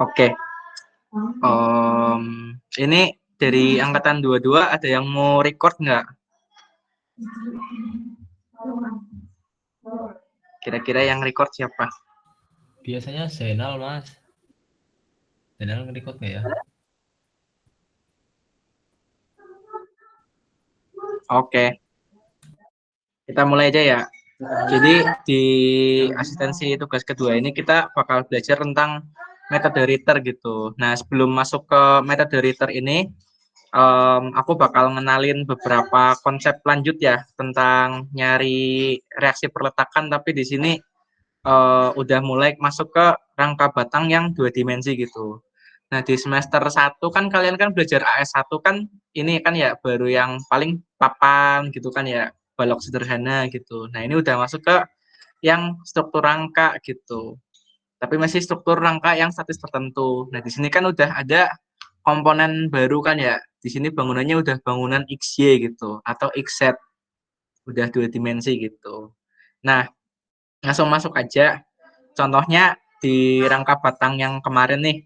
Oke. Ini dari angkatan 22 ada yang mau record nggak? Kira-kira yang record siapa? Biasanya Zainal, Mas. Zainal nge-record nggak ya? Oke. Kita mulai aja ya. Jadi di asistensi tugas kedua ini kita bakal belajar tentang metode Ritter gitu. Nah, sebelum masuk ke metode Ritter ini, aku bakal ngenalin beberapa konsep lanjut ya tentang nyari reaksi perletakan, tapi di sini udah mulai masuk ke rangka batang yang dua dimensi gitu. Nah, di semester 1 kan kalian kan belajar AS1 kan ini kan ya baru yang paling papan gitu kan ya, balok sederhana gitu. Nah, ini udah masuk ke yang struktur rangka gitu. Tapi masih struktur rangka yang statis tertentu. Nah, di sini kan udah ada komponen baru kan ya. Di sini bangunannya udah bangunan XY gitu atau XZ. Udah dua dimensi gitu. Nah, langsung masuk aja. Contohnya di rangka batang yang kemarin nih,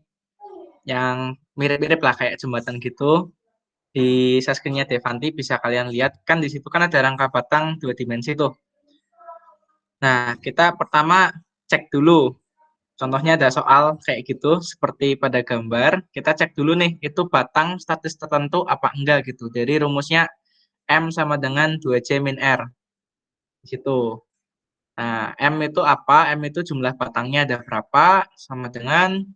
yang mirip-mirip lah kayak jembatan gitu. Di saskinnya Devanti bisa kalian lihat kan di situ kan ada rangka batang dua dimensi tuh. Nah, kita pertama cek dulu. Contohnya ada soal kayak gitu seperti pada gambar. Kita cek dulu nih itu batang statis tertentu apa enggak gitu. Jadi rumusnya M sama dengan 2J min R di situ. Nah, M itu apa? M itu jumlah batangnya ada berapa sama dengan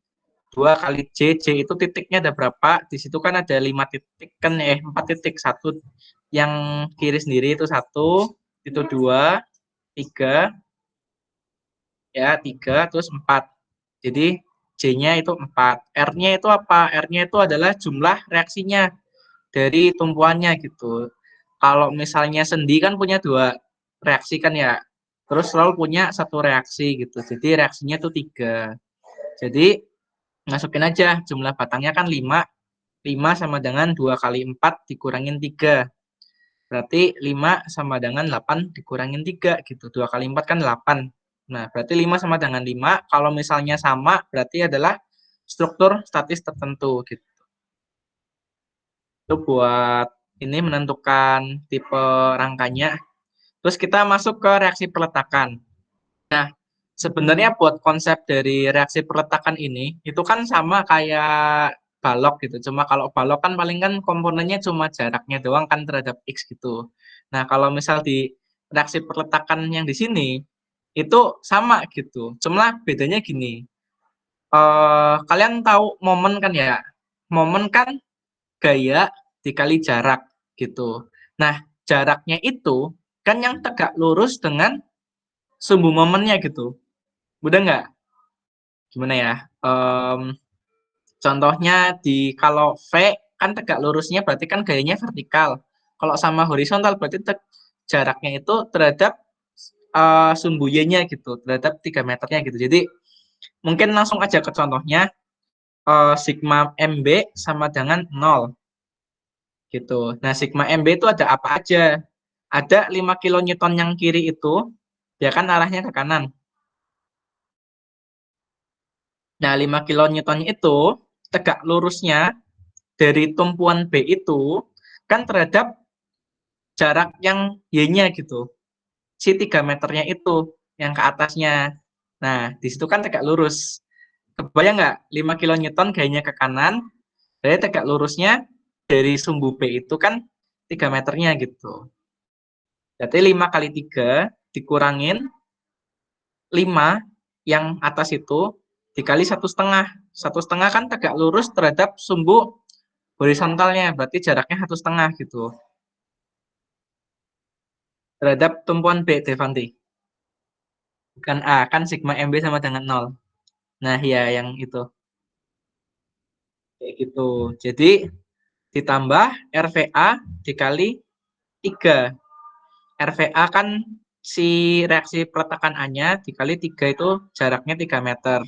2 kali J. J itu titiknya ada berapa? Di situ kan ada 5 titik kan 4 titik. Satu yang kiri sendiri itu 1, itu 2, 3, ya 3, terus 4. Jadi J-nya itu 4. R-nya itu apa? R-nya itu adalah jumlah reaksinya dari tumpuannya gitu. Kalau misalnya sendi kan punya 2 reaksi kan ya. Terus selalu punya satu reaksi gitu. Jadi reaksinya itu 3. Jadi masukin aja jumlah batangnya kan 5. 5 sama dengan 2 kali 4 dikurangin 3. Berarti 5 sama dengan 8 dikurangin 3 gitu. 2 kali 4 kan 8. Nah, berarti 5 sama dengan 5. Kalau misalnya sama, berarti adalah struktur statis tertentu gitu. Itu buat ini menentukan tipe rangkanya. Terus kita masuk ke reaksi peletakan. Nah, sebenarnya buat konsep dari reaksi peletakan ini, itu kan sama kayak balok gitu. Cuma kalau balok kan paling kan komponennya cuma jaraknya doang kan terhadap X gitu. Nah, kalau misal di reaksi peletakan yang di sini, itu sama gitu. Cuma bedanya gini, kalian tahu momen kan ya? Momen kan gaya dikali jarak gitu. Nah, jaraknya itu kan yang tegak lurus dengan sumbu momennya gitu. Mudah nggak? Gimana ya? Contohnya di kalau V kan tegak lurusnya berarti kan gayanya vertikal. Kalau sama horizontal berarti jaraknya itu terhadap sumbu Y-nya gitu, terhadap 3 meternya gitu. Jadi mungkin langsung aja ke contohnya, sigma MB sama dengan 0 gitu. Nah, sigma MB itu ada apa aja? Ada 5 kilonewton yang kiri itu, dia kan arahnya ke kanan. Nah, 5 kilonewton itu tegak lurusnya dari tumpuan B itu kan terhadap jarak yang Y-nya gitu. Si 3 meternya itu yang ke atasnya. Nah, di situ kan tegak lurus. Kebayang nggak? 5 kilonewton gayanya ke kanan, jadi tegak lurusnya dari sumbu B itu kan 3 meternya gitu. Berarti 5 kali 3 dikurangin 5 yang atas itu dikali 1,5. 1,5 kan tegak lurus terhadap sumbu horizontalnya, berarti jaraknya 1,5 gitu. Terhadap tumpuan B, Devanti. Bukan A, kan sigma MB sama dengan 0. Nah, ya yang itu. Kayak gitu. Jadi ditambah RVA dikali 3. RVA kan si reaksi peletakan A-nya dikali 3 itu jaraknya 3 meter.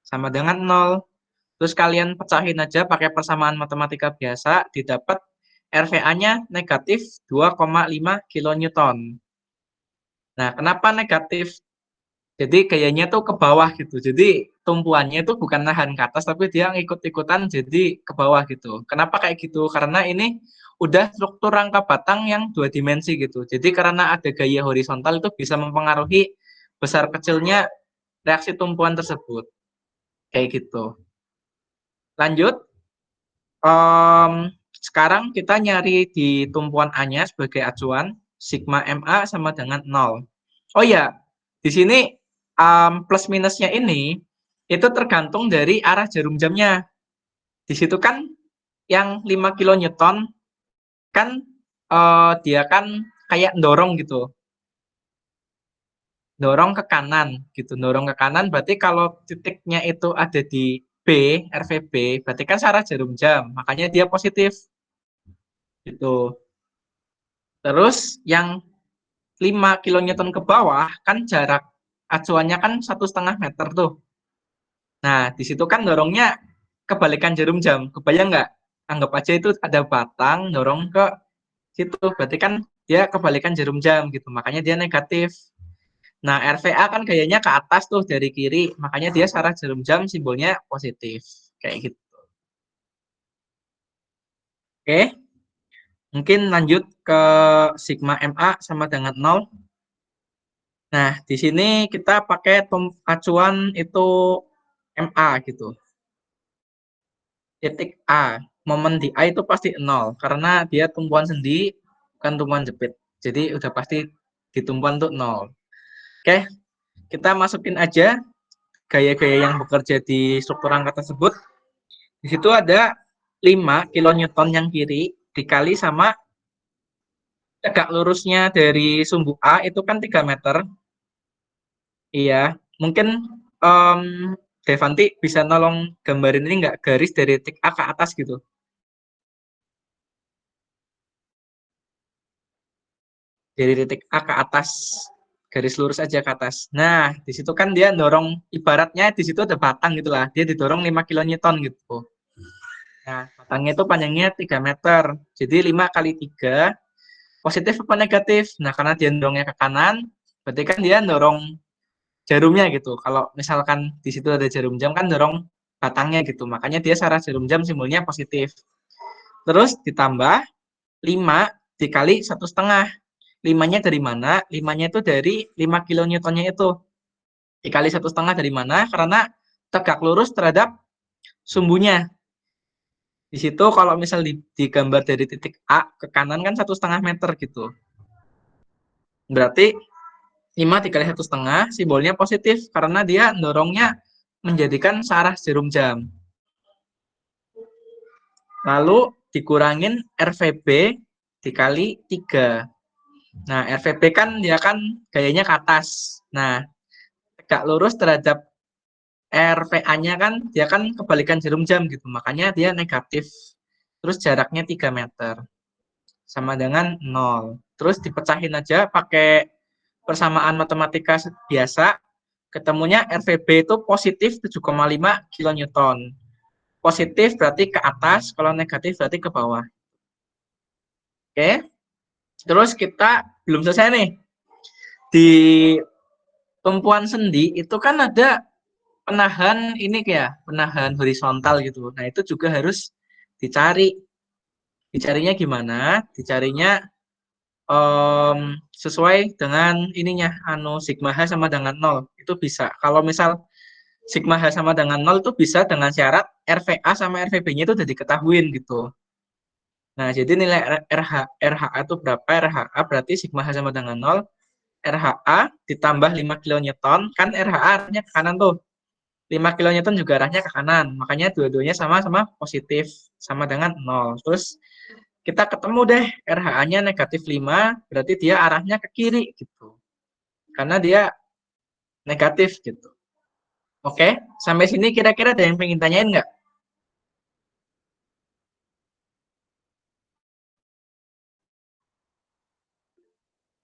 Sama dengan 0. Terus kalian pecahin aja pakai persamaan matematika biasa, didapat RVA-nya negatif 2,5 kilonewton. Nah, kenapa negatif? Jadi gayanya tuh ke bawah gitu. Jadi tumpuannya itu bukan nahan ke atas, tapi dia ngikut-ikutan jadi ke bawah gitu. Kenapa kayak gitu? Karena ini udah struktur rangka batang yang dua dimensi gitu. Jadi karena ada gaya horizontal itu bisa mempengaruhi besar kecilnya reaksi tumpuan tersebut. Kayak gitu. Lanjut. Sekarang kita nyari di tumpuan A-nya sebagai acuan, sigma MA sama dengan 0. Oh ya, di sini plus minusnya ini itu tergantung dari arah jarum jamnya. Di situ kan yang 5 kilonewton kan dia kan kayak dorong gitu. Dorong ke kanan gitu. Dorong ke kanan berarti kalau titiknya itu ada di B, RVB, berarti kan searah jarum jam. Makanya dia positif gitu. Terus yang 5 kilonewton ke bawah kan jarak acuannya kan 1,5 meter tuh. Nah, di situ kan dorongnya kebalikan jarum jam. Kebayang nggak? Anggap aja itu ada batang dorong ke situ. Berarti kan dia kebalikan jarum jam gitu. Makanya dia negatif. Nah, RVA kan gayanya ke atas tuh dari kiri. Makanya dia searah jarum jam simbolnya positif. Kayak gitu. Oke, mungkin lanjut ke sigma MA sama dengan 0. Nah, di sini kita pakai acuan itu MA gitu. Titik A. Momen di A itu pasti 0 karena dia tumpuan sendi bukan tumpuan jepit. Jadi udah pasti di tumpuan tuh 0. Oke, kita masukin aja gaya-gaya yang bekerja di struktur angka tersebut. Di situ ada 5 kilonewton yang kiri dikali sama tegak lurusnya dari sumbu A itu kan 3 meter. Iya, mungkin um, Devanti bisa nolong gambarin ini nggak garis dari titik A ke atas gitu. Dari titik A ke atas, garis lurus aja ke atas. Nah, di situ kan dia dorong, ibaratnya di situ ada batang gitu lah. Dia didorong 5 kilonewton gitu. Nah, batangnya itu panjangnya 3 meter. Jadi 5 kali 3, positif apa negatif? Nah, karena dia dorongnya ke kanan, berarti kan dia dorong jarumnya gitu. Kalau misalkan di situ ada jarum jam kan dorong batangnya gitu. Makanya dia searah jarum jam simbolnya positif. Terus ditambah 5 dikali 1,5. Limanya dari mana? Limanya itu dari 5 kilonewtonnya itu. Dikali 1,5 dari mana? Karena tegak lurus terhadap sumbunya. Di situ kalau misal digambar dari titik A ke kanan kan 1,5 meter gitu. Berarti 5 dikali 1,5 simbolnya positif karena dia dorongnya menjadikan searah jarum jam. Lalu dikurangin RVB dikali 3. Nah, RVB kan dia kan gayanya ke atas. Nah, tegak lurus terhadap RVA-nya kan dia kan kebalikan jarum jam gitu. Makanya dia negatif. Terus jaraknya 3 meter. Sama dengan 0. Terus dipecahin aja pakai persamaan matematika biasa. Ketemunya RVB itu positif 7,5 kilonewton. Positif berarti ke atas, kalau negatif berarti ke bawah. Oke. Terus kita belum selesai nih. Di tumpuan sendi itu kan ada penahan ini kayak penahan horizontal gitu. Nah, itu juga harus dicari. Dicarinya gimana? Dicarinya sesuai dengan ininya sigma H sama dengan 0. Itu bisa. Kalau misal sigma H sama dengan 0 itu bisa dengan syarat RVA sama RVB-nya itu udah diketahuin gitu. Nah, jadi nilai RHA itu berapa? RHA berarti sigma H sama dengan 0. RHA ditambah 5 kilonewton, kan RHA arahnya ke kanan tuh. 5 kilonewton juga arahnya ke kanan. Makanya dua-duanya sama-sama positif, sama dengan 0. Terus kita ketemu deh RHA-nya negatif 5, berarti dia arahnya ke kiri gitu. Karena dia negatif gitu. Oke, sampai sini kira-kira ada yang pengen tanyain nggak?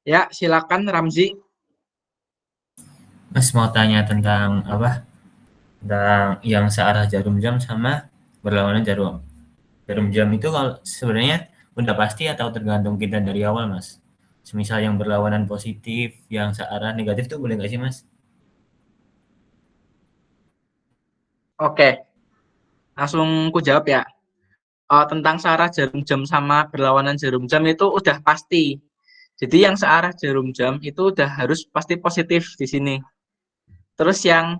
Ya, silakan Ramzi. Mas mau tanya tentang apa? Tentang yang searah jarum jam sama berlawanan jarum jarum jam itu kalau sebenarnya udah pasti atau tergantung kita dari awal, Mas? Semisal yang berlawanan positif, yang searah negatif tuh boleh nggak sih, Mas? Oke, langsung ku jawab ya. Tentang searah jarum jam sama berlawanan jarum jam itu udah pasti. Jadi yang searah jarum jam itu udah harus pasti positif di sini. Terus yang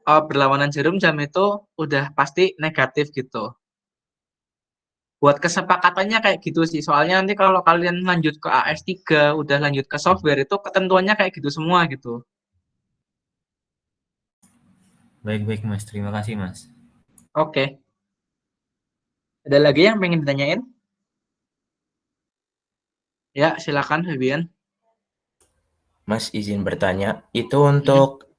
berlawanan jarum jam itu udah pasti negatif gitu. Buat kesepakatannya kayak gitu sih. Soalnya nanti kalau kalian lanjut ke AS3, udah lanjut ke software itu ketentuannya kayak gitu semua gitu. Baik-baik Mas, terima kasih Mas. Oke. Ada lagi yang pengen ditanyain? Ya, silakan Fabian. Mas izin bertanya, itu Hmm. untuk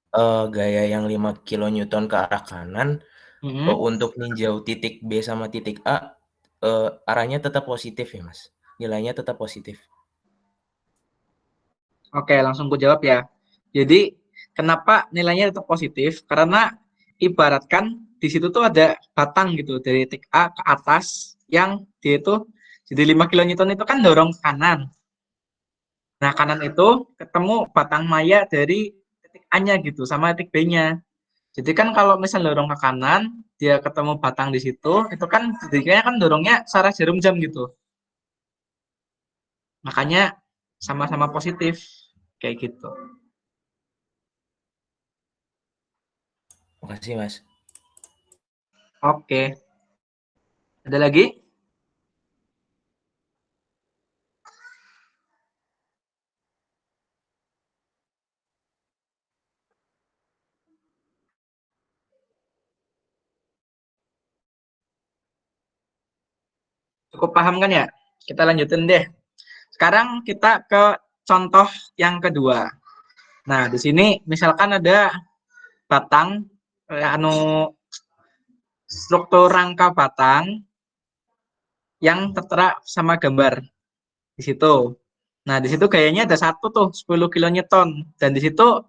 gaya yang 5 kilonewton ke arah kanan, Hmm. untuk ninjau titik B sama titik A, arahnya tetap positif ya Mas? Nilainya tetap positif. Oke, langsung ku jawab ya. Jadi, kenapa nilainya tetap positif? Karena ibaratkan di situ tuh ada batang gitu dari titik A ke atas yang dia itu jadi 5 kilonewton itu kan dorong ke kanan. Nah, kanan itu ketemu batang maya dari titik A-nya gitu sama titik B-nya. Jadi kan kalau misal dorong ke kanan, dia ketemu batang di situ, itu kan jadinya kan dorongnya searah jarum jam gitu. Makanya sama-sama positif kayak gitu. Makasih Mas. Oke, ada lagi? Cukup paham kan ya? Kita lanjutin deh. Sekarang kita ke contoh yang kedua. Nah, di sini misalkan ada batang, struktur rangka batang yang tertera sama gambar di situ. Nah, di situ gayanya ada satu tuh 10 kilonewton dan di situ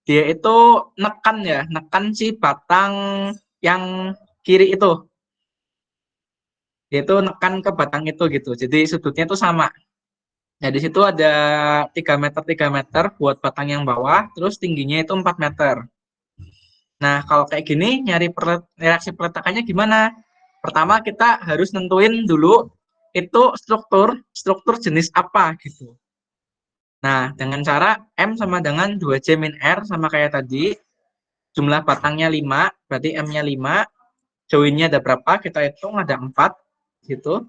dia itu nekan ya, nekan si batang yang kiri itu. Dia itu nekan ke batang itu gitu. Jadi sudutnya itu sama. Nah, di situ ada 3 meter buat batang yang bawah, terus tingginya itu 4 meter. Nah, kalau kayak gini nyari reaksi peletakannya gimana? Pertama kita harus nentuin dulu itu struktur jenis apa gitu. Nah, dengan cara M sama dengan 2J min R sama kayak tadi, jumlah batangnya 5, berarti M-nya 5, joinnya ada berapa? Kita hitung ada 4 gitu.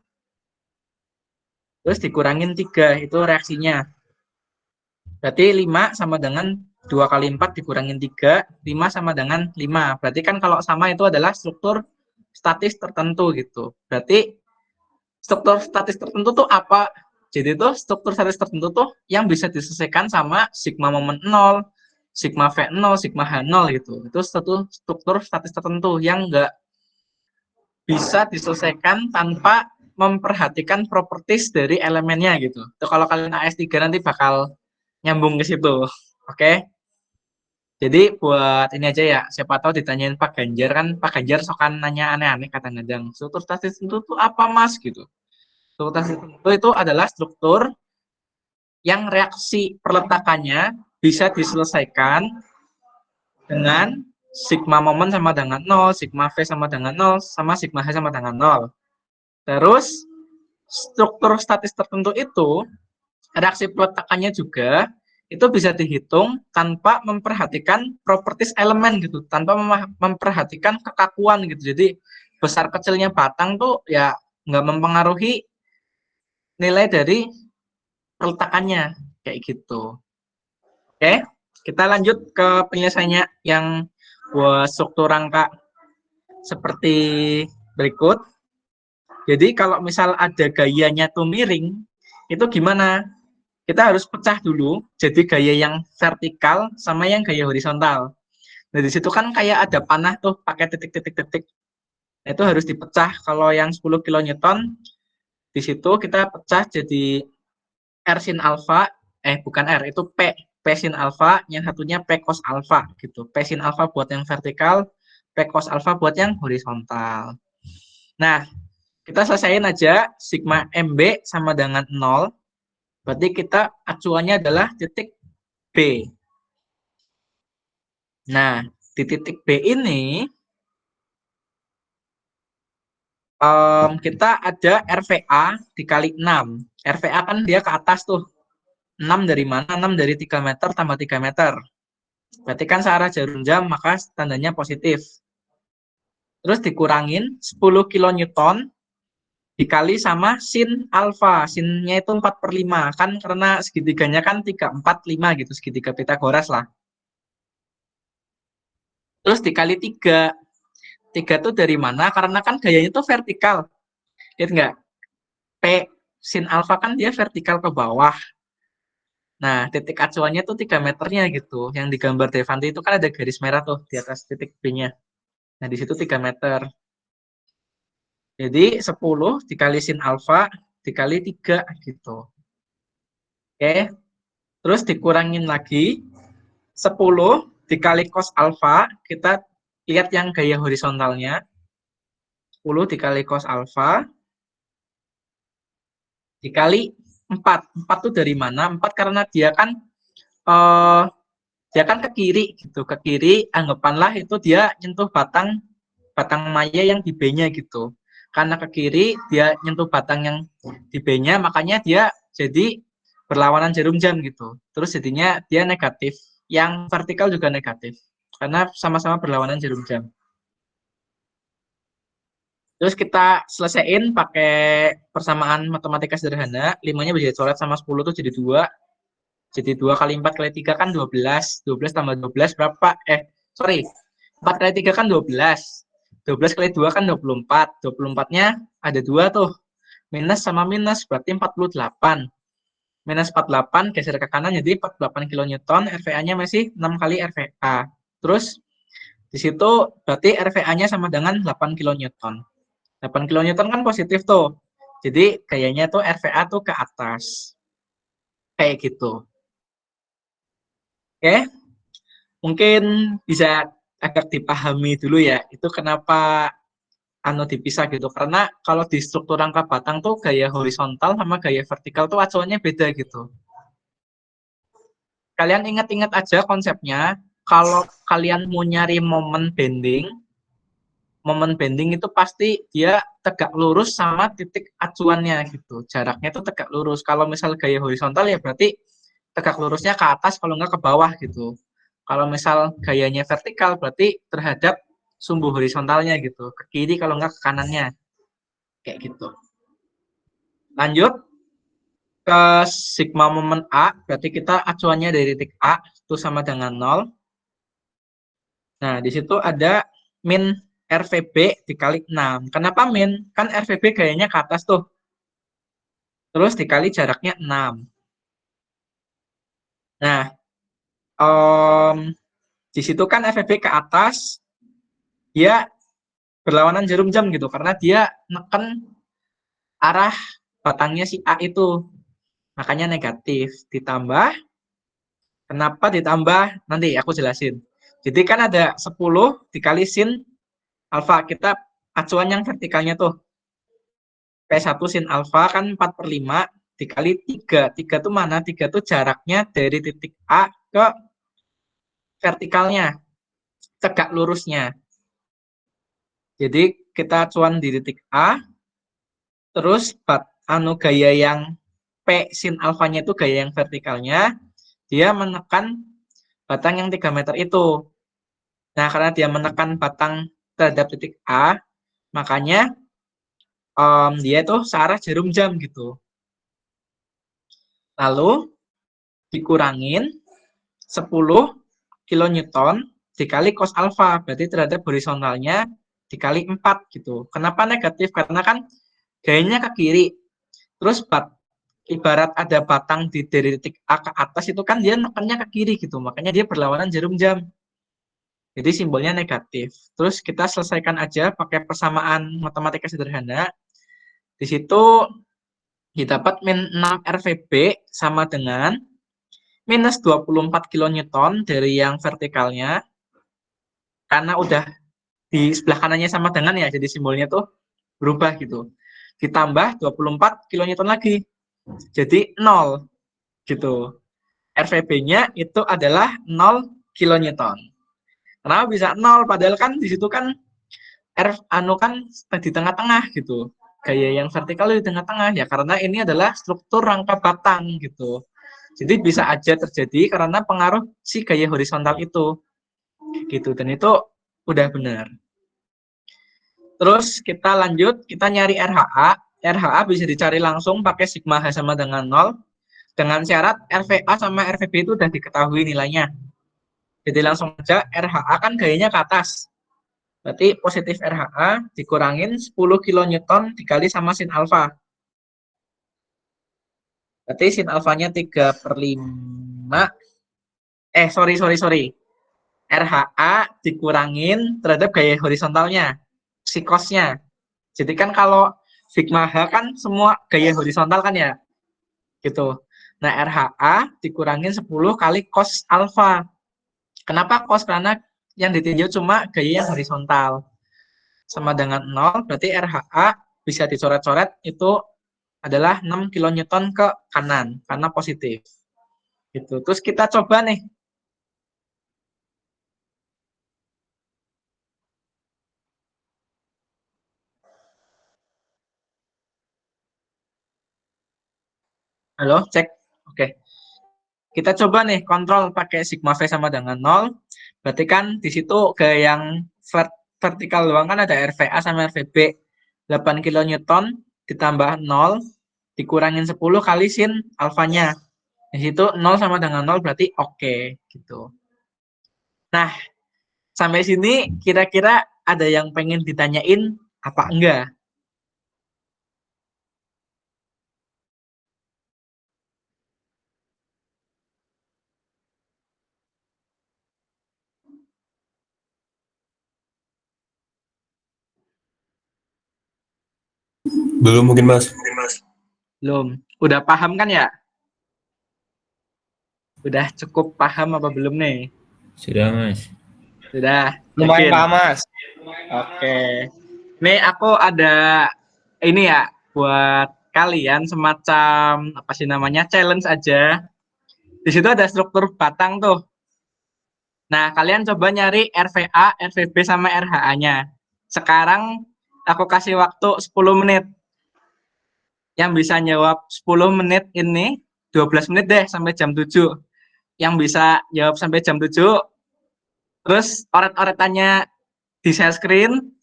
Terus dikurangin 3, itu reaksinya. Berarti 5 sama dengan 2 kali 4 dikurangin 3, 5 sama dengan 5. Berarti kan kalau sama itu adalah struktur statis tertentu gitu. Berarti struktur statis tertentu tuh apa? Jadi itu struktur statis tertentu tuh yang bisa diselesaikan sama sigma momen 0, sigma V0, sigma H0 gitu. Itu satu struktur statis tertentu yang enggak bisa diselesaikan tanpa memperhatikan properties dari elemennya gitu. Itu kalau kalian AS3 nanti bakal nyambung ke situ. Oke. Jadi buat ini aja ya, siapa tahu ditanyain Pak Ganjar kan, Pak Ganjar sokan nanya aneh-aneh kadang-kadang. Struktur statis itu tuh apa Mas gitu. Struktur statis itu adalah struktur yang reaksi perletakannya bisa diselesaikan dengan sigma momen sama dengan 0, sigma V sama dengan 0, sama sigma H sama dengan 0. Terus struktur statis tertentu itu reaksi peletakannya juga itu bisa dihitung tanpa memperhatikan properties elemen gitu, tanpa memperhatikan kekakuan gitu. Jadi besar kecilnya batang tuh ya nggak mempengaruhi nilai dari peletakannya kayak gitu. Oke, kita lanjut ke penyelesaiannya yang buat struktur rangka seperti berikut. Jadi kalau misal ada gayanya tuh miring, itu gimana? Kita harus pecah dulu jadi gaya yang vertikal sama yang gaya horizontal. Nah, di situ kan kayak ada panah tuh pakai titik-titik-titik. Itu harus dipecah. Kalau yang 10 kilonewton di situ kita pecah jadi R sin alfa, bukan R, itu P sin alfa, yang satunya P cos alfa gitu. P sin alfa buat yang vertikal, P cos alfa buat yang horizontal. Nah, kita selesaiin aja sigma MB sama dengan 0. Berarti kita acuannya adalah titik B. Nah, di titik B ini Kita ada RVA dikali 6. RVA kan dia ke atas tuh. 6 dari mana? 6 dari 3 meter tambah 3 meter. Berarti kan searah jarum jam, maka tandanya positif. Terus dikurangin 10 kilonewton dikali sama sin alfa. Sinnya itu 4/5. Kan karena segitiganya kan 3, 4, 5 gitu. Segitiga Pitagoras lah. Terus dikali 3. 3 itu dari mana? Karena kan gayanya itu vertikal. Lihat nggak? P sin alfa kan dia vertikal ke bawah. Nah, titik acuannya tuh 3 meternya gitu. Yang digambar Devanti itu kan ada garis merah tuh di atas titik B-nya. Nah, di situ 3 meter. Jadi 10 dikali sin alfa dikali 3 gitu. Oke. Terus dikurangin lagi 10 dikali cos alfa, kita lihat yang gaya horizontalnya. 10 dikali cos alfa dikali 4. 4 itu dari mana? 4 karena eh, dia kan ke kiri gitu. Ke kiri anggapanlah itu dia nyentuh batang maya yang di B-nya gitu. Karena ke kiri dia nyentuh batang yang di B-nya, makanya dia jadi berlawanan jarum jam gitu. Terus jadinya dia negatif. Yang vertikal juga negatif. Karena sama-sama berlawanan jarum jam. Terus kita selesaiin pakai persamaan matematika sederhana. 5-nya bisa dicoret sama 10 itu jadi 2. Jadi 2 kali 4 kali 3 kan 12. 12 tambah 12 berapa? Sorry. 4 kali 3 kan 12. 12 kali 2 kan 24. 24-nya ada 2 tuh. Minus sama minus berarti 48. Minus 48 geser ke kanan jadi 48 kilonewton. RVA-nya masih 6 kali RVA. Terus di situ berarti RVA-nya sama dengan 8 kilonewton. 8 kilonewton kan positif tuh. Jadi kayaknya tuh RVA tuh ke atas. Kayak gitu. Oke. Mungkin bisa agak dipahami dulu ya. Itu kenapa dipisah gitu. Karena kalau di struktur rangka batang tuh gaya horizontal sama gaya vertikal tuh acuannya beda gitu. Kalian ingat-ingat aja konsepnya. Kalau kalian mau nyari momen bending itu pasti dia tegak lurus sama titik acuannya gitu. Jaraknya itu tegak lurus. Kalau misal gaya horizontal ya berarti tegak lurusnya ke atas kalau nggak ke bawah gitu. Kalau misal gayanya vertikal berarti terhadap sumbu horizontalnya gitu. Ke kiri kalau nggak ke kanannya. Kayak gitu. Lanjut ke sigma momen A, berarti kita acuannya dari titik A itu sama dengan 0. Nah, di situ ada min RVB dikali 6. Kenapa min? Kan RVB gayanya ke atas tuh. Terus dikali jaraknya 6. Nah, di situ kan RVB ke atas, dia berlawanan jarum jam gitu. Karena dia neken arah batangnya si A itu. Makanya negatif. Ditambah, kenapa ditambah? Nanti aku jelasin. Jadi kan ada 10 dikali sin alfa. Kita acuan yang vertikalnya tuh. P1 sin alfa kan 4/5 dikali 3. 3 itu mana? 3 itu jaraknya dari titik A ke vertikalnya. Tegak lurusnya. Jadi kita acuan di titik A. Terus gaya yang P sin alfanya itu gaya yang vertikalnya. Dia menekan batang yang 3 meter itu. Nah, karena dia menekan batang terhadap titik A, makanya dia itu searah jarum jam gitu. Lalu dikurangin 10 kilonewton dikali cos alfa, berarti terhadap horizontalnya dikali 4 gitu. Kenapa negatif? Karena kan gayanya ke kiri. Terus ibarat ada batang dari titik A ke atas itu kan dia nekannya ke kiri gitu. Makanya dia berlawanan jarum jam. Jadi simbolnya negatif. Terus kita selesaikan aja pakai persamaan matematika sederhana. Di situ didapat min 6 RVB sama dengan minus 24 kilonewton dari yang vertikalnya. Karena udah di sebelah kanannya sama dengan ya, jadi simbolnya tuh berubah gitu. Ditambah 24 kilonewton lagi. Jadi 0 gitu. RVB-nya itu adalah 0 kilonewton. Kenapa bisa 0? Padahal kan di situ kan R anu kan di tengah-tengah gitu. Gaya yang vertikal di tengah-tengah ya karena ini adalah struktur rangka batang gitu. Jadi bisa aja terjadi karena pengaruh si gaya horizontal itu gitu dan itu udah benar. Terus kita lanjut, kita nyari RHA. RHA bisa dicari langsung pakai sigma H sama dengan 0 dengan syarat RVA sama RVB itu udah diketahui nilainya. Jadi langsung aja RHA kan gayanya ke atas. Berarti positif RHA dikurangin 10 kilonewton dikali sama sin alfa. Berarti sin alfanya 3/5. Sorry. RHA dikurangin terhadap gaya horizontalnya, si cosnya. Jadi kan kalau sigma H kan semua gaya horizontal kan ya, gitu. Nah, RHA dikurangin 10 kali cos alfa. Kenapa cos? Karena yang ditinjau cuma gaya yang horizontal. Sama dengan 0, berarti RHA bisa dicoret-coret itu adalah 6 kilonewton ke kanan, karena positif. Gitu. Terus kita coba nih. Halo, cek. Oke. Kita coba nih kontrol pakai sigma V sama dengan 0. Berarti kan di situ ke yang vertikal doang kan ada RVA sama RVB. 8 kilonewton ditambah 0 dikurangin 10 kali sin alfanya. Di situ 0 sama dengan 0 berarti oke gitu. Nah, sampai sini kira-kira ada yang pengen ditanyain apa enggak? Belum mungkin Mas. Belum. Udah paham kan ya? Udah cukup paham apa belum nih? Sudah, Mas. Sudah. Lumayan Yakin? paham, Mas. Oke. Nih aku ada ini ya buat kalian semacam apa sih namanya challenge aja. Di situ ada struktur batang tuh. Nah, kalian coba nyari RVA, RVB sama RHA-nya. Sekarang aku kasih waktu 10 menit. Yang bisa jawab 10 menit ini 12 menit deh sampai jam 7. Yang bisa jawab sampai jam 7, terus oret-oretannya di share screen.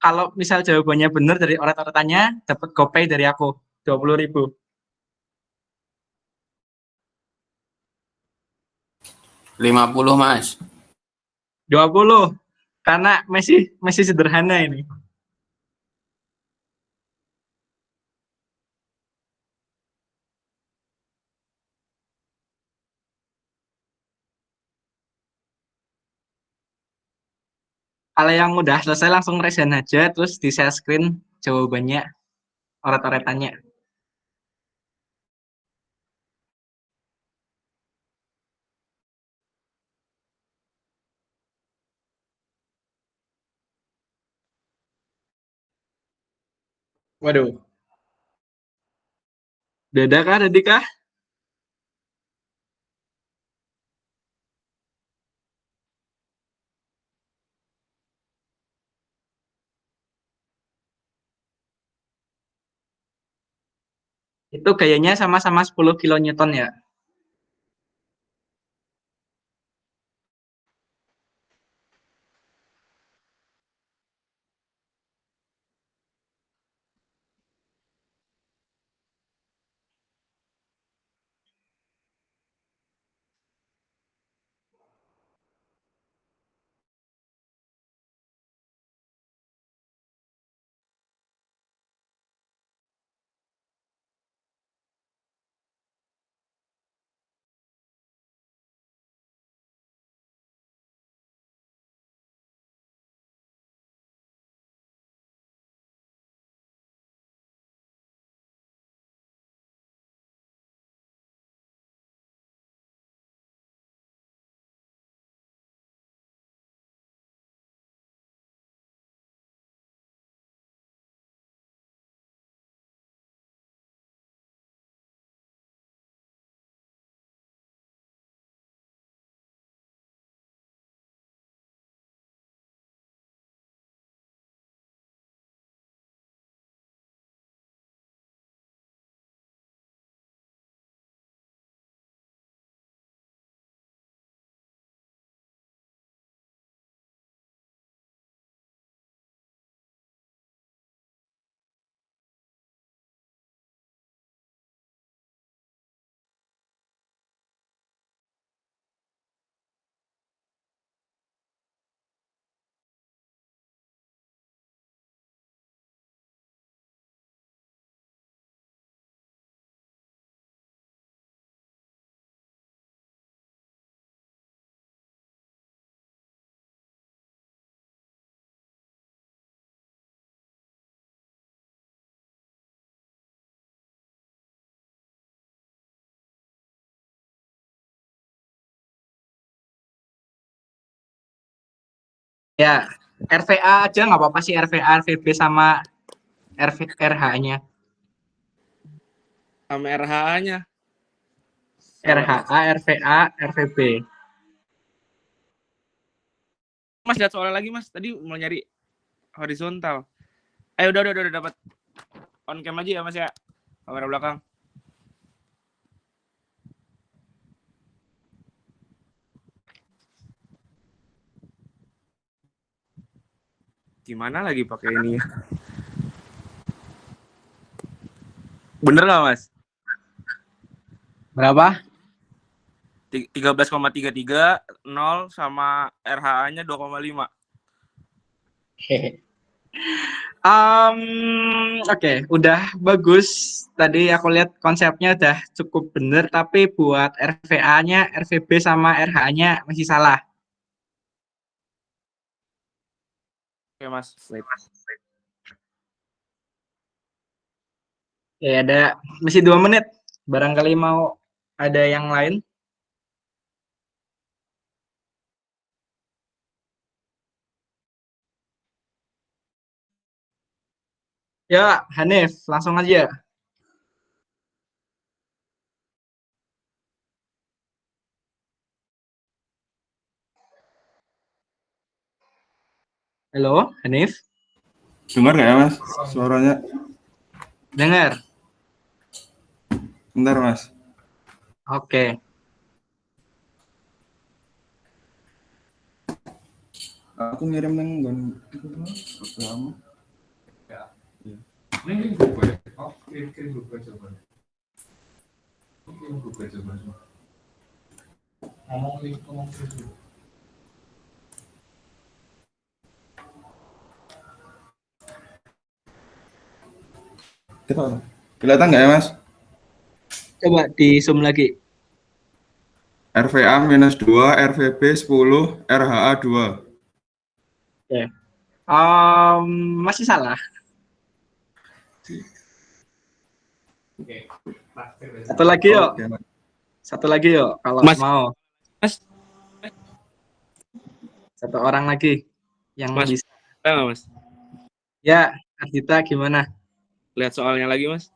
Kalau misal jawabannya benar dari oret-oretannya, dapat GoPay dari aku 20.000. 50 Mas. 20 karena masih sederhana ini. Kalau yang udah selesai langsung resign aja, terus di share screen jawabannya, oret-oretannya. Waduh. Dadah kah, Dadi kah? Itu gayanya sama-sama 10 kilonewton ya. Ya, RVA aja nggak apa-apa sih, RVA, RVB sama RH-nya. Sama RH-nya. RHA, RVA, RVB. Mas lihat soalnya lagi Mas. Tadi mau nyari horizontal. Udah dapat. On cam aja ya Mas ya. Kamera belakang. Gimana lagi pakai ini ya? Bener nggak Mas? Berapa? 13,33 0 sama RH-nya 2,5. Oke, udah bagus. Tadi aku lihat konsepnya udah cukup bener, tapi buat RVA-nya, RVB sama RH-nya masih salah. Oke Mas. Wait. Ya, masih 2 menit. Barangkali mau ada yang lain. Ya, Hanif, langsung aja. Halo, Hanif. Dengar nggak ya Mas suaranya? Dengar. Bentar Mas. Oke. Aku ngirim neng kamu. Kelihatan nggak ya Mas? Coba di zoom lagi. RVA -2, RVB 10, RHA 2. Oke. Masih salah. Satu lagi yuk. Oke, Mas. Satu lagi yuk kalau Mas. mau. Mas. Satu orang lagi yang Mas. bisa. Nggak, Mas? Ya, Ardita gimana? Lihat soalnya lagi Mas.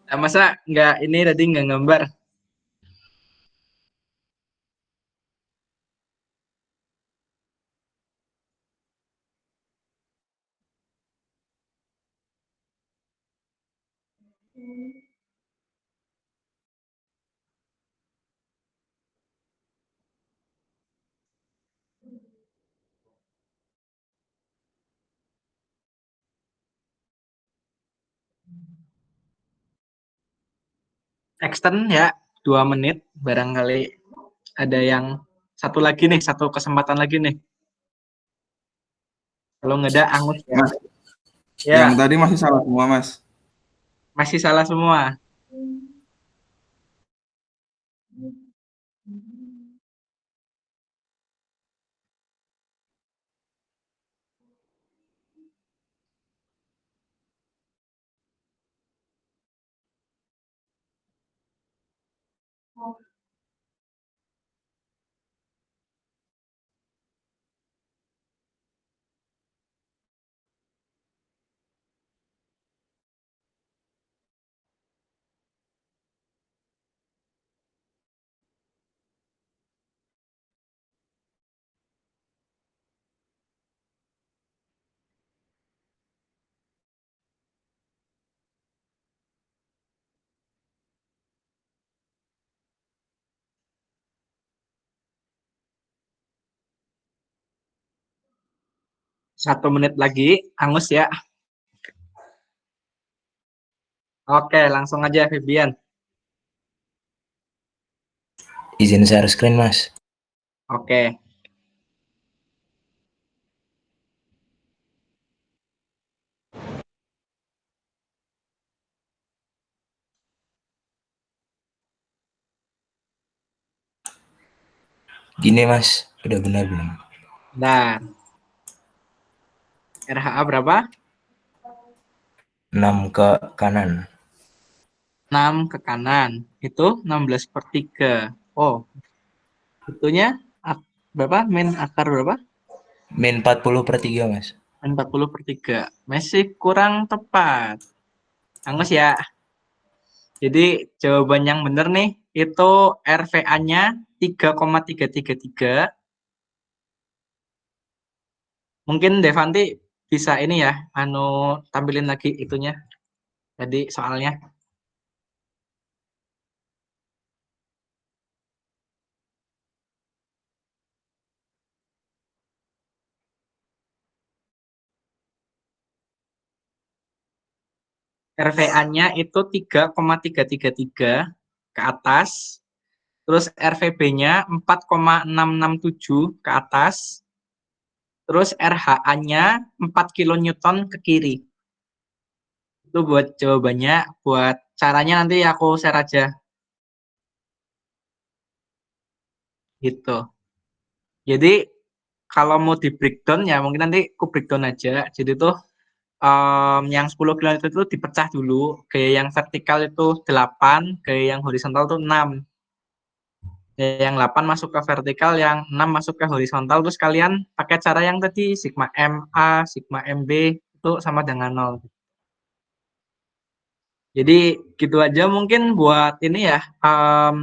Nah, masa nggak ini tadi nggak gambar? Extend ya, 2 menit. Barangkali ada yang satu lagi nih, satu kesempatan lagi nih. Kalau nggak ada, angus ya. Mas, Ya, yang tadi masih salah semua Mas. masih salah semua. Satu menit lagi, angus ya. Oke, langsung aja Febian. Izin share screen Mas. Oke. Gini Mas, udah benar belum? Dan RHA berapa? 6 ke kanan. 6 ke kanan. Itu 16/3. Oh, itunya berapa? Min akar berapa? Min 40/3, Mas. Min 40/3. Masih kurang tepat. Angus ya. Jadi jawaban yang benar nih itu RVA-nya 3,333. Mungkin Devanti bisa ini ya, tampilin lagi itunya. Jadi soalnya. RVA-nya itu 3,333 ke atas. Terus RVB-nya 4,667 ke atas. Terus RHA-nya 4 kilonewton ke kiri. Itu buat jawabannya, buat caranya nanti aku share aja. Gitu. Jadi kalau mau di breakdown ya mungkin nanti aku breakdown aja. Jadi tuh yang 10 km itu dipecah dulu. Gaya yang vertikal itu 8, gaya yang horizontal itu 6. Yang 8 masuk ke vertikal, yang 6 masuk ke horizontal. Terus kalian pakai cara yang tadi, sigma MA, sigma MB, itu sama dengan 0. Jadi gitu aja mungkin buat ini ya, apa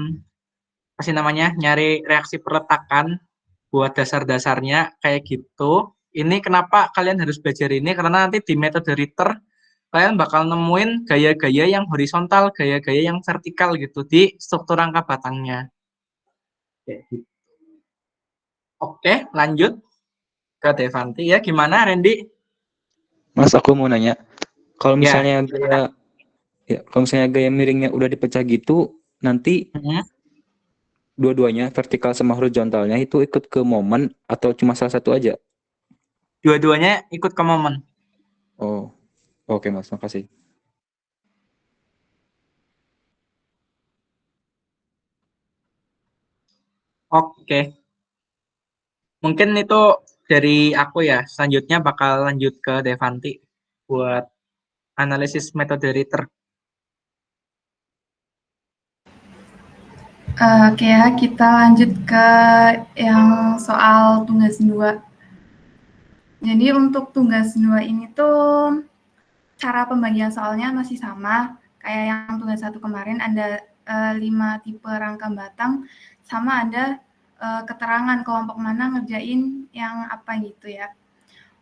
namanya, nyari reaksi perletakan buat dasar-dasarnya kayak gitu. Ini kenapa kalian harus belajar ini, karena nanti di metode Ritter kalian bakal nemuin gaya-gaya yang horizontal, gaya-gaya yang vertikal gitu di struktur rangka batangnya. Oke, lanjut ke Devanti ya. Gimana, Randy? Mas, aku mau nanya, kalau Ya. misalnya gaya miringnya udah dipecah gitu, nanti dua-duanya vertikal sama horizontalnya itu ikut ke momen atau cuma salah satu aja? Dua-duanya ikut ke momen. Oh, oke Mas, makasih. Oke. Mungkin itu dari aku ya. Selanjutnya bakal lanjut ke Devanti buat analisis metode Ritter. Oke ya, kita lanjut ke yang soal tugas 2. Jadi untuk tugas 2 ini tuh cara pembagian soalnya masih sama kayak yang tugas 1 kemarin, ada 5 tipe rangka batang, sama ada keterangan kelompok mana ngerjain yang apa gitu ya.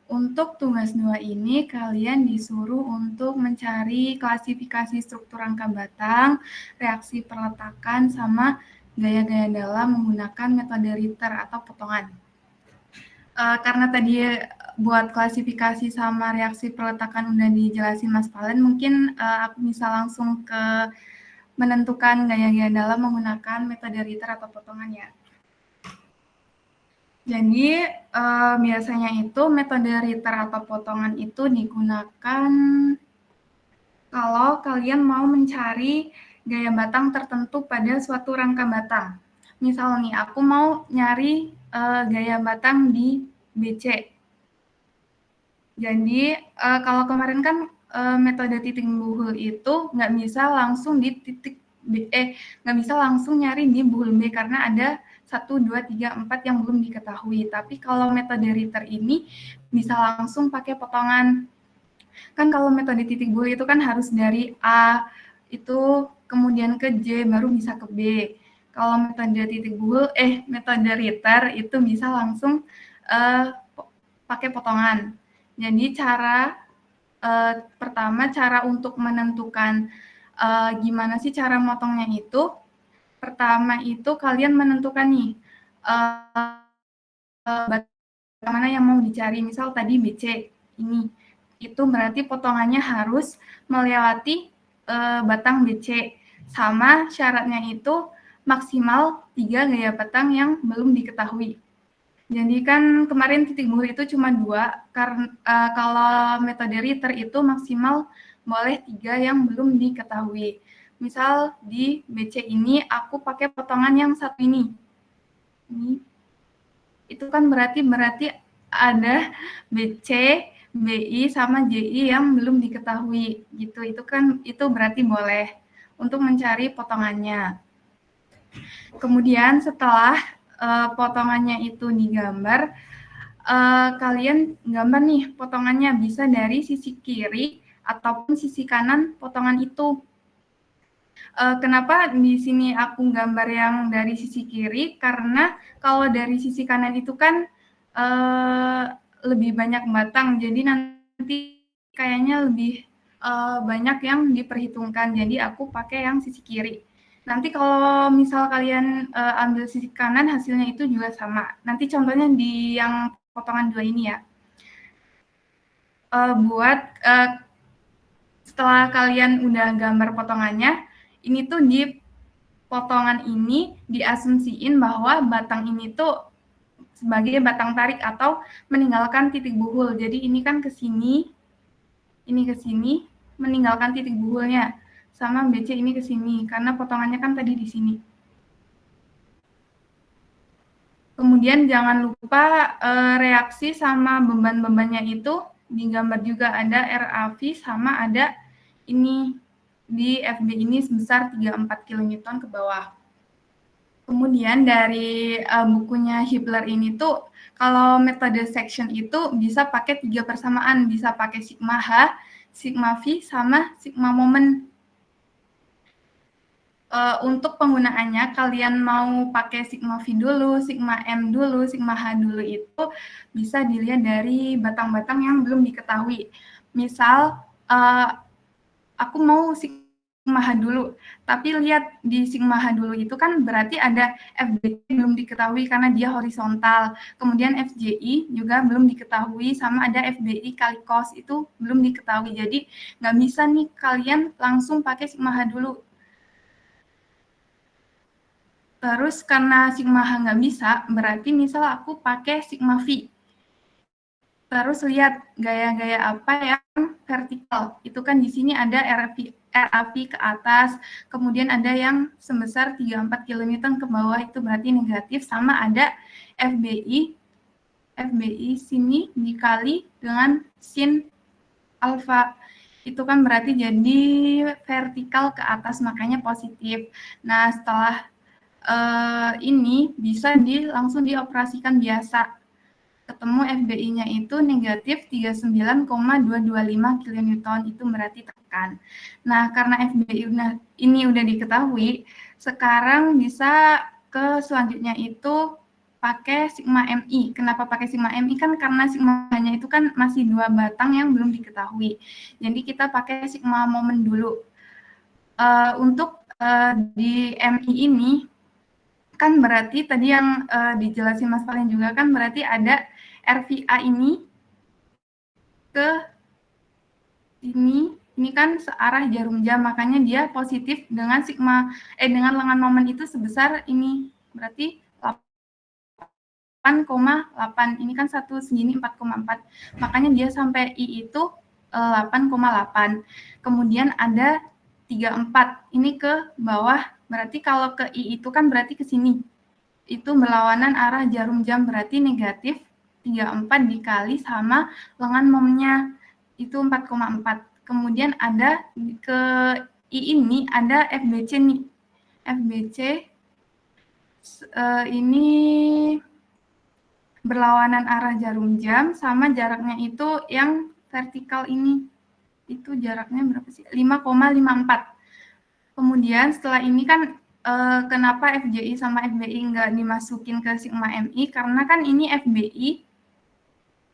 Untuk tugas 2 ini kalian disuruh untuk mencari klasifikasi struktur rangka batang, reaksi perletakan, sama gaya-gaya dalam menggunakan metode Ritter atau potongan. Karena tadi buat klasifikasi sama reaksi perletakan udah dijelasin Mas Valen, mungkin aku bisa langsung ke menentukan gaya-gaya dalam menggunakan metode Ritter atau potongan ya. Jadi biasanya itu metode Ritter atau potongan itu digunakan kalau kalian mau mencari gaya batang tertentu pada suatu rangka batang. Misal nih, aku mau nyari gaya batang di BC. Jadi kalau kemarin kan metode titik buhul itu nggak bisa langsung di titik nggak bisa langsung nyari di buhul B karena ada 1, 2, 3, 4 yang belum diketahui. Tapi kalau metode Ritter ini bisa langsung pakai potongan. Kan kalau metode titik buhul itu kan harus dari A itu kemudian ke J baru bisa ke B. Kalau metode titik buhul metode Ritter itu bisa langsung pakai potongan. Jadi pertama cara untuk menentukan gimana sih cara motongnya itu, pertama itu kalian menentukan nih batang mana yang mau dicari. Misal tadi BC ini, itu berarti potongannya harus melewati batang BC. Sama syaratnya itu maksimal 3 gaya batang yang belum diketahui. Jadi kan kemarin titik buhul itu cuma 2, karena kalau metode Ritter itu maksimal boleh 3 yang belum diketahui. Misal di BC ini aku pakai potongan yang satu ini. Itu kan berarti ada BC, BI sama JI yang belum diketahui gitu. Itu berarti boleh untuk mencari potongannya. Kemudian setelah potongannya itu digambar, kalian gambar nih potongannya bisa dari sisi kiri ataupun sisi kanan potongan itu. Kenapa di sini aku gambar yang dari sisi kiri? Karena kalau dari sisi kanan itu kan lebih banyak batang, jadi nanti kayaknya lebih banyak yang diperhitungkan. Jadi aku pakai yang sisi kiri. Nanti kalau misal kalian ambil sisi kanan, hasilnya itu juga sama. Nanti contohnya di yang potongan 2 ini ya. Setelah kalian udah gambar potongannya, ini tuh di potongan ini diasumsiin bahwa batang ini tuh sebagai batang tarik atau meninggalkan titik buhul. Jadi ini kan ke sini, ini ke sini, meninggalkan titik buhulnya. Sama BC ini ke sini, karena potongannya kan tadi di sini. Kemudian jangan lupa reaksi sama beban-bebannya itu digambar juga, ada RAV sama ada ini di FB ini sebesar 34 kN ke bawah. Kemudian dari bukunya Hibbeler ini tuh kalau metode section itu bisa pakai 3 persamaan, bisa pakai sigma H, sigma V, sama sigma moment. Untuk penggunaannya kalian mau pakai sigma V dulu, sigma M dulu, sigma H dulu itu bisa dilihat dari batang-batang yang belum diketahui. Misal aku mau sigma H dulu, tapi lihat di sigma H dulu itu kan berarti ada FBC belum diketahui karena dia horizontal, kemudian FJI juga belum diketahui, sama ada FBI kali cos itu belum diketahui. Jadi nggak bisa nih kalian langsung pakai sigma H dulu. Terus karena sigma H nggak bisa, berarti misal aku pakai sigma V. Terus lihat gaya-gaya apa yang vertikal. Itu kan di sini ada RAV ke atas, kemudian ada yang sebesar 34 kN ke bawah, itu berarti negatif, sama ada FBI sini dikali dengan sin alfa. Itu kan berarti jadi vertikal ke atas, makanya positif. Nah, setelah ini bisa langsung dioperasikan biasa. Ketemu FBI-nya itu negatif 39,225 kN, itu berarti tekan. Nah, karena FBI ini udah diketahui, sekarang bisa ke selanjutnya itu pakai sigma MI. Kenapa pakai sigma MI? Kan karena sigma-nya itu kan masih 2 batang yang belum diketahui. Jadi kita pakai sigma moment dulu. Untuk di MI ini, kan berarti tadi yang dijelasin Mas Valen juga kan berarti ada RVA ini ke ini kan searah jarum jam, makanya dia positif dengan dengan lengan momen itu sebesar ini, berarti 8,8. Ini kan satu segini 4,4, makanya dia sampai I itu 8,8. Kemudian ada 34 ini ke bawah, berarti kalau ke I itu kan berarti ke sini. Itu berlawanan arah jarum jam, berarti negatif 34 dikali sama lengan momennya itu 4,4. Kemudian ada ke I ini ada FBC nih. FBC ini berlawanan arah jarum jam sama jaraknya itu yang vertikal ini. Itu jaraknya berapa sih? 5,54. Kemudian setelah ini kan kenapa FJI sama FBI nggak dimasukin ke sigma MI? Karena kan ini FBI,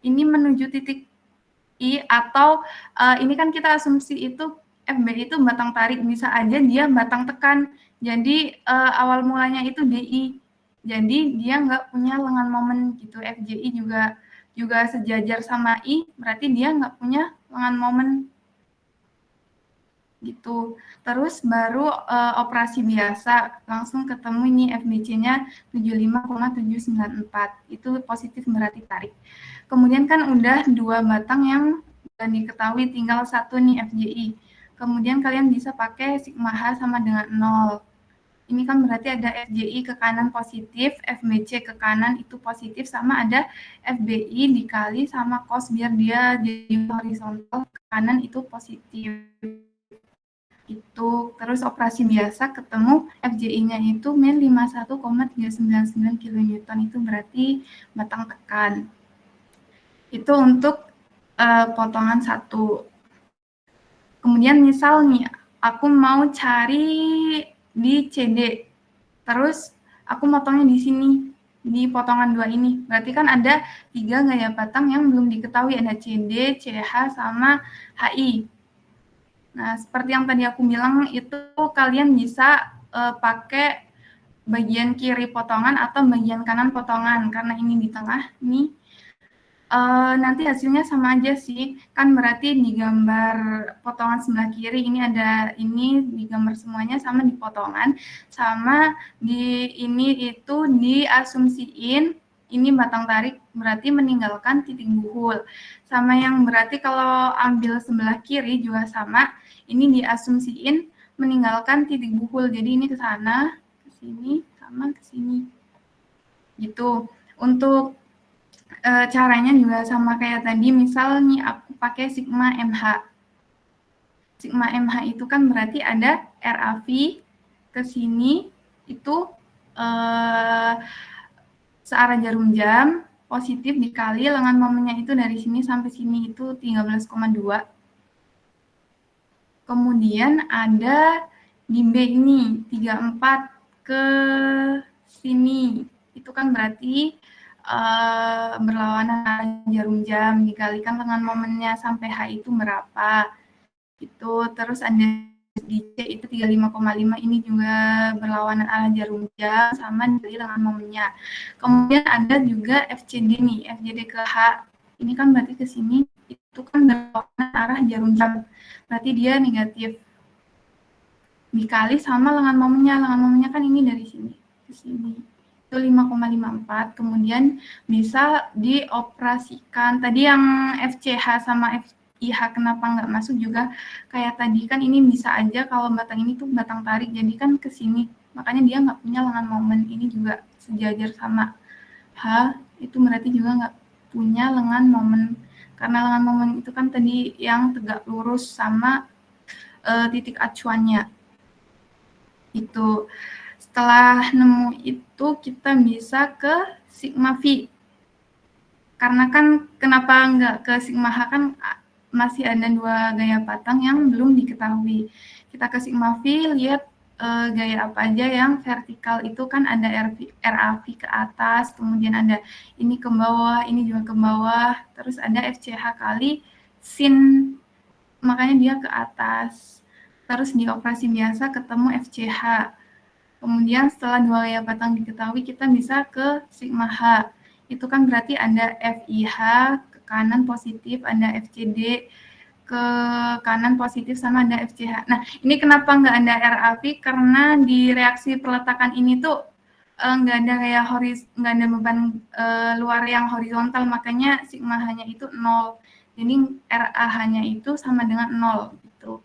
ini menuju titik I, atau ini kan kita asumsi itu FBI itu batang tarik, bisa aja dia batang tekan. Jadi awal mulanya itu DI. Jadi dia nggak punya lengan momen gitu. FJI juga sejajar sama I, berarti dia nggak punya lengan momen gitu. Terus baru operasi biasa langsung ketemu ini FBC-nya 75,794. Itu positif berarti tarik. Kemudian kan udah 2 batang yang udah diketahui, tinggal 1 nih FJI. Kemudian kalian bisa pakai sigma H sama dengan 0. Ini kan berarti ada FJI ke kanan positif, FBC ke kanan itu positif, sama ada FBI dikali sama cos biar dia jadi horizontal ke kanan itu positif. Itu terus operasi biasa ketemu FJI-nya itu min 51,399 kN, itu berarti batang tekan. Itu untuk potongan 1. Kemudian misal nih aku mau cari di CD, terus aku motongnya di sini di potongan 2 ini. Berarti kan ada 3 gaya batang yang belum diketahui, ada CD, CH sama HI. Nah, seperti yang tadi aku bilang itu kalian bisa pakai bagian kiri potongan atau bagian kanan potongan, karena ini di tengah nih. Nanti hasilnya sama aja sih, kan berarti di gambar potongan sebelah kiri ini ada ini digambar semuanya sama di potongan, sama di ini itu diasumsiin ini batang tarik berarti meninggalkan titik buhul. Sama yang berarti kalau ambil sebelah kiri juga sama, ini diasumsiin meninggalkan titik buhul. Jadi ini ke sana, ke sini, sama ke sini. Gitu. Untuk caranya juga sama kayak tadi, misal nih aku pakai sigma MH. Sigma MH itu kan berarti ada RAV ke sini itu searah jarum jam positif dikali lengan momennya itu dari sini sampai sini itu 13,2. Kemudian ada di B ini 34 ke sini. Itu kan berarti berlawanan jarum jam dikalikan lengan momennya sampai H itu berapa. Itu terus ada di C itu 35,5, ini juga berlawanan arah jarum jam sama dikali lengan momennya. Kemudian ada juga FCD nih, FCD ke H. Ini kan berarti ke sini itu kan berlawanan arah jarum jam. Berarti dia negatif. Dikali sama lengan momennya. Lengan momennya kan ini dari sini ke sini. Itu 5,54. Kemudian bisa dioperasikan. Tadi yang FCH sama FIH kenapa nggak masuk juga kayak tadi kan ini bisa aja kalau batang ini tuh batang tarik jadi kan ke sini. Makanya dia nggak punya lengan momen. Ini juga sejajar sama H. Itu berarti juga nggak punya lengan momen. Karena lengan momen itu kan tadi yang tegak lurus sama titik acuannya. Itu. Setelah nemu itu kita bisa ke sigma V. Karena kan kenapa nggak ke sigma H, kan masih ada 2 gaya batang yang belum diketahui. Kita ke sigma V, lihat gaya apa aja yang vertikal itu kan ada RAV ke atas, kemudian ada ini ke bawah, ini juga ke bawah, terus ada FCH kali sin, makanya dia ke atas. Terus di operasi biasa ketemu FCH. Kemudian setelah 2 gaya batang diketahui, kita bisa ke sigma H. Itu kan berarti ada FIH ke kanan positif, ada FCD ke kanan positif, sama ada FCH. Nah, ini kenapa nggak ada RAV? Karena di reaksi peletakan ini tuh nggak ada kayak nggak ada beban luar yang horizontal, makanya sigma H-nya itu 0. Jadi RAH-nya itu sama dengan 0 gitu.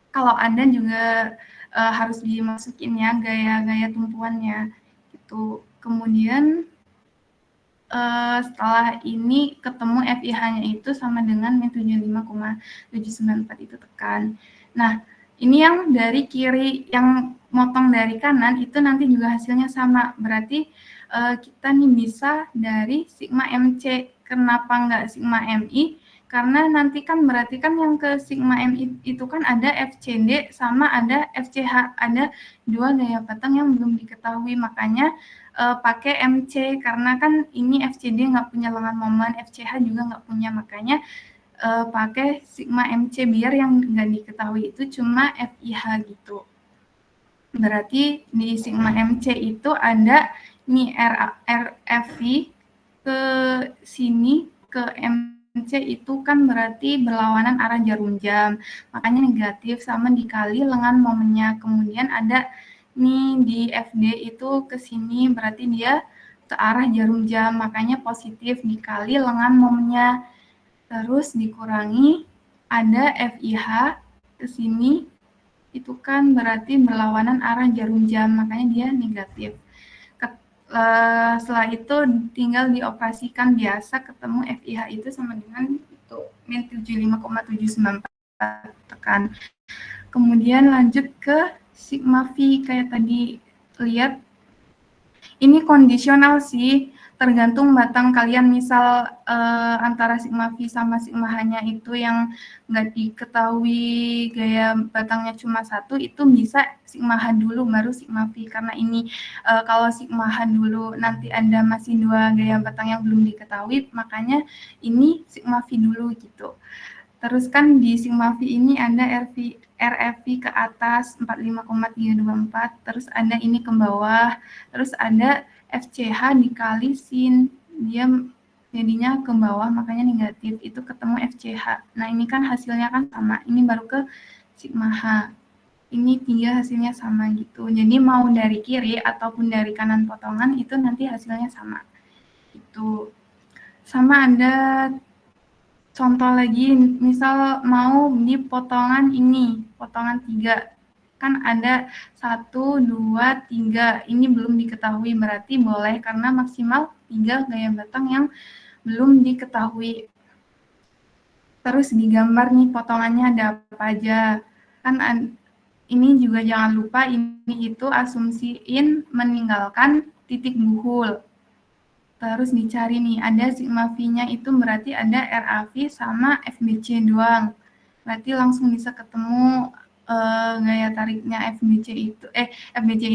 Kalau ada juga harus dimasukin ya gaya-gaya tumpuannya gitu. Kemudian setelah ini ketemu FIH-nya itu sama dengan min 75,794 itu tekan. Nah, ini yang dari kiri, yang motong dari kanan itu nanti juga hasilnya sama. Berarti kita nih bisa dari sigma MC. Kenapa nggak sigma MI? Karena nanti kan berarti kan yang ke sigma MI itu kan ada FCD sama ada FCH. Ada 2 gaya batang yang belum diketahui, makanya pakai MC. Karena kan ini FCD nggak punya lengan momen, FCH juga nggak punya, makanya pakai sigma MC biar yang nggak diketahui itu cuma FIH gitu. Berarti di sigma MC itu ada nih RFV ke sini ke MC itu kan berarti berlawanan arah jarum jam, makanya negatif sama dikali lengan momennya. Kemudian ada nih di FD itu ke sini berarti dia ke arah jarum jam, makanya positif dikali lengan momennya. Terus dikurangi ada FIH ke sini itu kan berarti berlawanan arah jarum jam, makanya dia negatif. Setelah itu tinggal dioperasikan biasa, ketemu FIH itu sama dengan itu min 75,794 tekan. Kemudian lanjut ke sigma V kayak tadi lihat. Ini kondisional sih, tergantung batang kalian. Misal antara sigma V sama sigma H-nya itu yang nggak diketahui gaya batangnya cuma satu, itu bisa sigma H dulu baru sigma V. Karena ini kalau sigma H dulu nanti ada masih dua gaya batang yang belum diketahui, makanya ini sigma V dulu gitu. Terus kan di sigma V ini ada RFV ke atas 45,324, terus ada ini ke bawah, terus ada FCH dikali sin, dia jadinya ke bawah makanya negatif, itu ketemu FCH. Nah ini kan hasilnya kan sama, ini baru ke sigma H. Ini 3 hasilnya sama gitu. Jadi mau dari kiri ataupun dari kanan potongan itu nanti hasilnya sama. Itu. Sama ada contoh lagi, misal mau di potongan ini, potongan 3. Kan ada 1, 2, 3. Ini belum diketahui, berarti boleh karena maksimal 3 gaya batang yang belum diketahui. Terus digambar nih potongannya ada apa aja. Kan ini juga jangan lupa, ini itu asumsiin meninggalkan titik buhul. Terus dicari nih, ada sigma V-nya itu berarti ada RAV sama FBC doang. Berarti langsung bisa ketemu gaya tariknya FBC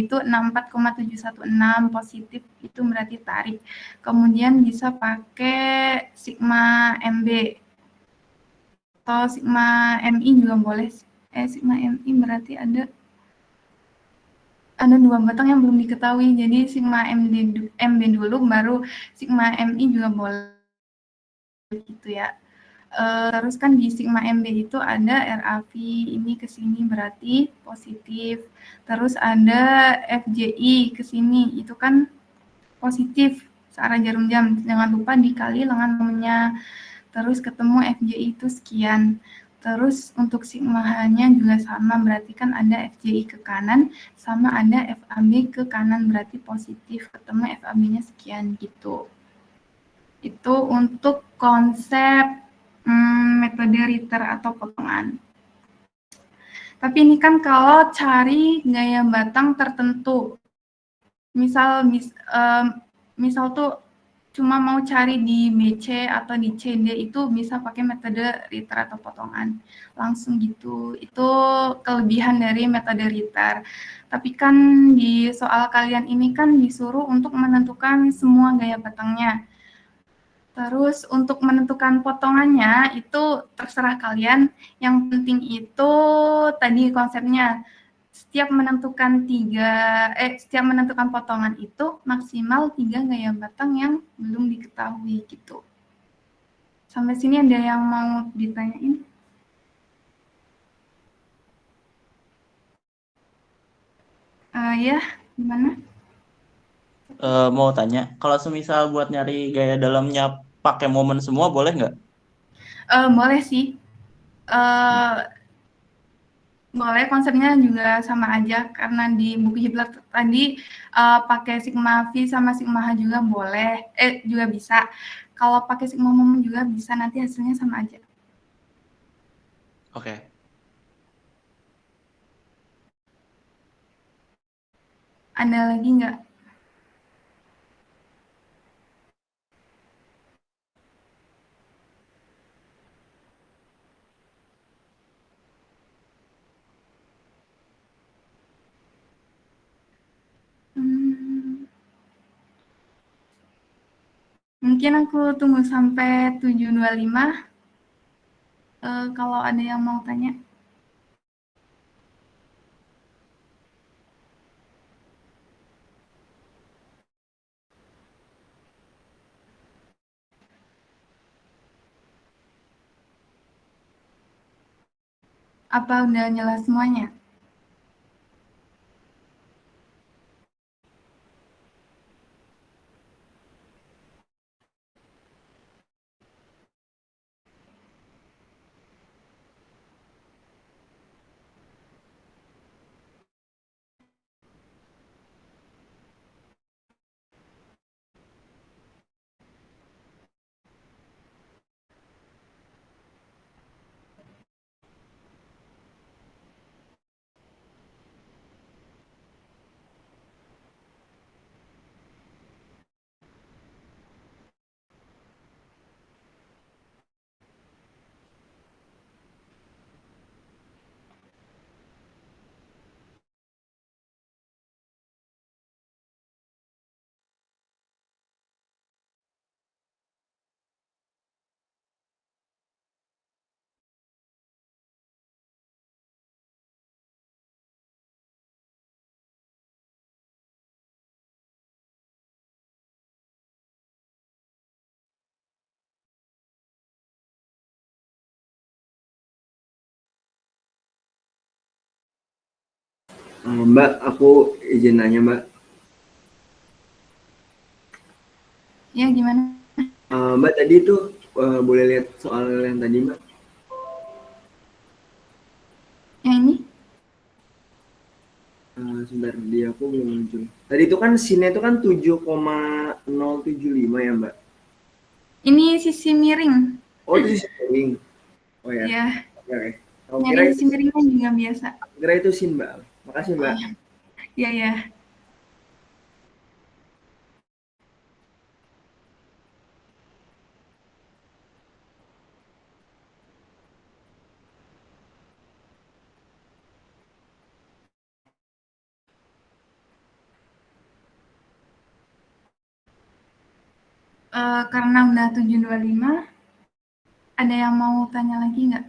itu 64,716 positif, itu berarti tarik. Kemudian bisa pakai sigma MB atau sigma MI juga boleh. Sigma MI berarti ada dua batang yang belum diketahui, jadi sigma MB dulu baru sigma MI juga boleh gitu ya. Terus kan di sigma MB itu ada RAV, ini ke sini berarti positif. Terus ada FJI ke sini, itu kan positif searah jarum jam. Jangan lupa dikali lengan momennya. Terus ketemu FJI itu sekian. Terus untuk sigma H-nya juga sama, berarti kan ada FJI ke kanan, sama ada FAB ke kanan, berarti positif, ketemu FAB-nya sekian gitu. Itu untuk konsep metode Ritter atau potongan. Tapi ini kan kalau cari gaya batang tertentu, misal tuh cuma mau cari di BC atau di CD, itu bisa pakai metode Ritter atau potongan langsung gitu. Itu kelebihan dari metode Ritter. Tapi kan di soal kalian ini kan disuruh untuk menentukan semua gaya batangnya. Terus untuk menentukan potongannya itu terserah kalian. Yang penting itu tadi konsepnya, setiap menentukan potongan itu maksimal 3 gaya batang yang belum diketahui gitu. Sampai sini ada yang mau ditanyain? Ya, gimana? Mau tanya, kalau semisal buat nyari gaya dalamnya pakai momen semua boleh nggak? Boleh sih. Boleh, konsepnya juga sama aja karena di buku Hiblat tadi pakai sigma V sama sigma H juga boleh, juga bisa. Kalau pakai sigma momen juga bisa, nanti hasilnya sama aja. Oke. Ada lagi nggak? Mungkin aku tunggu sampai 7.25. Kalau ada yang mau tanya. Apa udah jelas semuanya? Mbak, aku izin nanya, Mbak. Ya, gimana? Mbak tadi itu boleh lihat soal yang tadi, Mbak? Yang ini? Sebentar, di aku belum muncul. Tadi itu kan scene-nya itu kan 7,075 ya, Mbak? Ini sisi miring. Oh, itu sisi miring. Oh ya. Ya, Oke. Aku nyari kira sisi miringnya juga biasa. kira itu scene, Mbak. Makasih, Mbak. Iya, ya. Karena udah 725, ada yang mau tanya lagi nggak?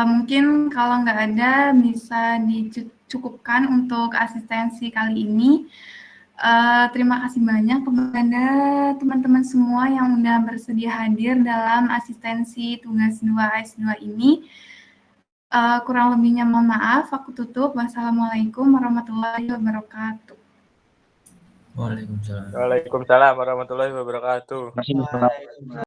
Mungkin kalau nggak ada, bisa dicukupkan untuk asistensi kali ini. Terima kasih banyak kepada teman-teman semua yang udah bersedia hadir dalam asistensi tugas 2 AS2 ini. Kurang lebihnya mohon maaf, aku tutup. Wassalamualaikum warahmatullahi wabarakatuh. Waalaikumsalam. Waalaikumsalam warahmatullahi wabarakatuh.